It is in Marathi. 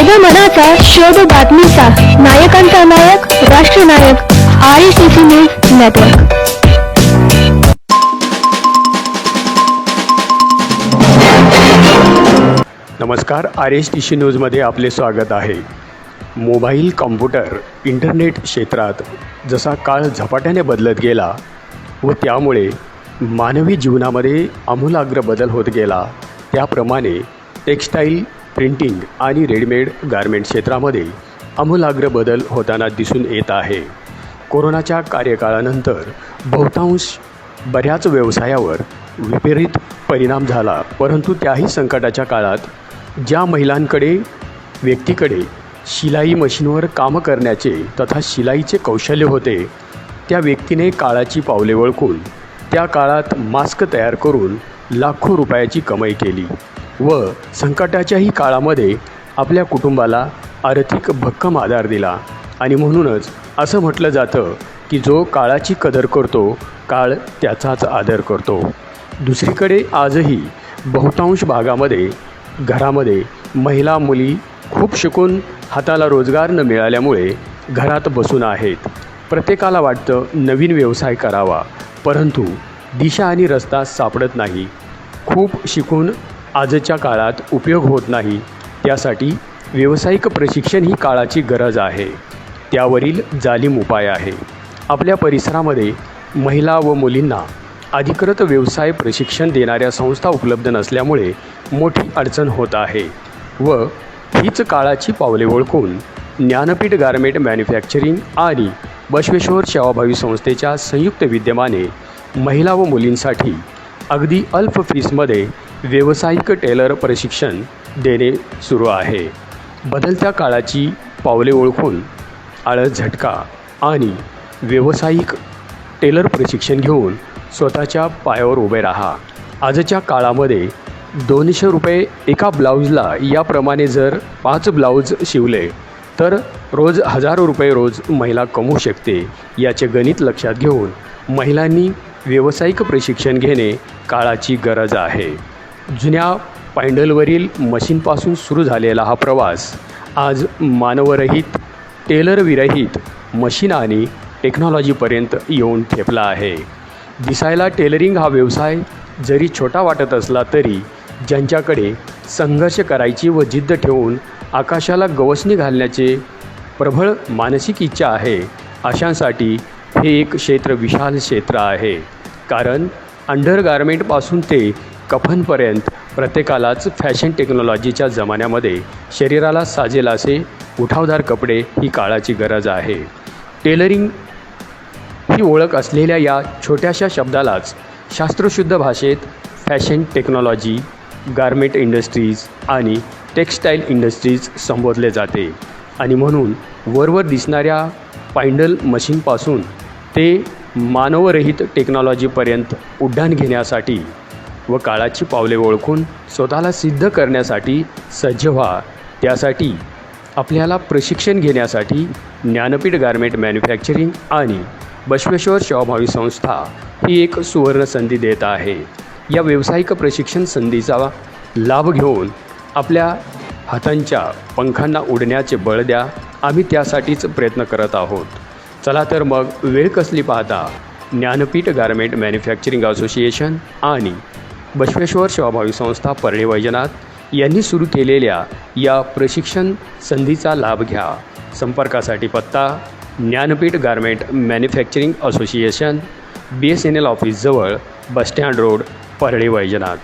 जनमनाचा शोध बातमीचा नायकांचा नायक राष्ट्रनायक RSTC न्यूज नेटवर्क। नमस्कार, RSTC न्यूजमध्ये आपले स्वागत आहे। मोबाईल, कॉम्प्युटर, इंटरनेट क्षेत्रात जसा काळ झपाट्याने बदलत गेला व त्यामुळे मानवी जीवनामध्ये आमूलाग्र बदल होत गेला, त्याप्रमाणे टेक्स्टाईल, प्रिंटिंग आणि रेडीमेड गारमेंट क्षेत्रामध्ये आमूलाग्र बदल होताना दिसून येत आहे। कोरोनाच्या कार्यकाळानंतर बहुतांश बऱ्याच व्यवसायावर विपरीत परिणाम झाला, परंतु त्याही संकटाच्या काळात ज्या महिलांकडे व्यक्तीकडे शिलाई मशीनवर काम करण्याचे तथा शिलाईचे कौशल्य होते, त्या व्यक्तीने काळाची पावले ओळखून त्या काळात मास्क तयार करून लाखो रुपयाची कमाई केली व संकटाच्याही काळामध्ये आपल्या कुटुंबाला आर्थिक भक्कम आधार दिला। आणि म्हणूनच असं म्हटलं जातं की जो काळाची कदर करतो, काळ त्याचाच आदर करतो। दुसरीकडे आजही बहुतांश भागामध्ये घरामध्ये महिला मुली खूप शिकून हाताला रोजगार न मिळाल्यामुळे घरात बसून आहेत। प्रत्येकाला वाटतं नवीन व्यवसाय करावा, परंतु दिशा आणि रस्ता सापडत नाही। खूप शिकून आजच्या काळात उपयोग होत नाही, त्यासाठी व्यावसायिक प्रशिक्षण ही काळाची गरज आहे। त्यावरील जालीम उपाय आहे। आपल्या परिसरामध्ये महिला व मुलींना अधिकृत व्यवसाय प्रशिक्षण देणाऱ्या संस्था उपलब्ध नसल्यामुळे मोठी अडचण होत आहे व हीच काळाची पावले ओळखून ज्ञानपीठ गारमेंट मॅन्युफॅक्चरिंग आणि बसवेश्वर सेवाभावी संस्थेच्या संयुक्त विद्यमाने महिला व मुलींसाठी अगदी अल्प फीसमध्ये व्यावसायिक टेलर प्रशिक्षण देणे सुरू आहे। बदलत्या काळाची पावले ओळखून आळस झटका आणि व्यावसायिक टेलर प्रशिक्षण घेऊन स्वतःच्या पायावर उभे राहा। आजच्या काळामध्ये 200 रुपये एका ब्लाऊजला याप्रमाणे जर 5 ब्लाऊज शिवले तर रोज हजारो रुपये रोज महिला कमवू शकते। याचे गणित लक्षात घेऊन महिलांनी व्यावसायिक प्रशिक्षण घेणे काळाची गरज आहे। जुन्या पायंडलवरील मशीनपासून सुरू झालेला हा प्रवास आज मानवरहित, टेलरविरहित मशीन आणि टेक्नॉलॉजीपर्यंत येऊन ठेपला आहे। दिसायला टेलरिंग हा व्यवसाय जरी छोटा वाटत असला तरी ज्यांच्याकडे संघर्ष करायची व जिद्द ठेवून आकाशाला गवसणी घालण्याचे प्रबळ मानसिक इच्छा आहे, अशांसाठी हे एक क्षेत्र विशाल क्षेत्र आहे। कारण अंडरगारमेंटपासून ते कफनपर्यंत प्रत्येकालाच फॅशन टेक्नॉलॉजीच्या जमान्यामध्ये शरीराला साजेल असे उठावदार कपडे ही काळाची गरज आहे। टेलरिंग ही ओळख असलेल्या या छोट्याशा शब्दालाच शास्त्रशुद्ध भाषेत फॅशन टेक्नॉलॉजी, गारमेंट इंडस्ट्रीज आणि टेक्स्टाईल इंडस्ट्रीज संबोधले जाते। आणि म्हणून वरवर दिसणाऱ्या पायंडल मशीनपासून ते मानवरहित टेक्नॉलॉजीपर्यंत उड्डाण घेण्यासाठी व काळाची पावले ओळखून स्वतःला सिद्ध करण्यासाठी सज्ज व्हा। त्यासाठी आपल्याला प्रशिक्षण घेण्यासाठी ज्ञानपीठ गारमेंट मॅन्युफॅक्चरिंग आणि बसवेश्वर सेवाभावी संस्था ही एक सुवर्ण संधी देत आहे। या व्यावसायिक प्रशिक्षण संधीचा लाभ घेऊन आपल्या हातांच्या पंखांना उडण्याचे बळ द्या। आम्ही त्यासाठीच प्रयत्न करत आहोत। चला तर मग वेळ कसली पाहता ज्ञानपीठ गारमेंट मॅन्युफॅक्चरिंग असोसिएशन आणि बसवेश्वर सेवाभावी संस्था परळी वैजनाथ यांनी सुरू केलेल्या या प्रशिक्षण संधीचा लाभ घ्या। संपर्कासाठी पत्ता Gyanpeeth garment manufacturing association, BSNL ऑफिसजवळ, बसस्टँड रोड, परळी वैजनाथ।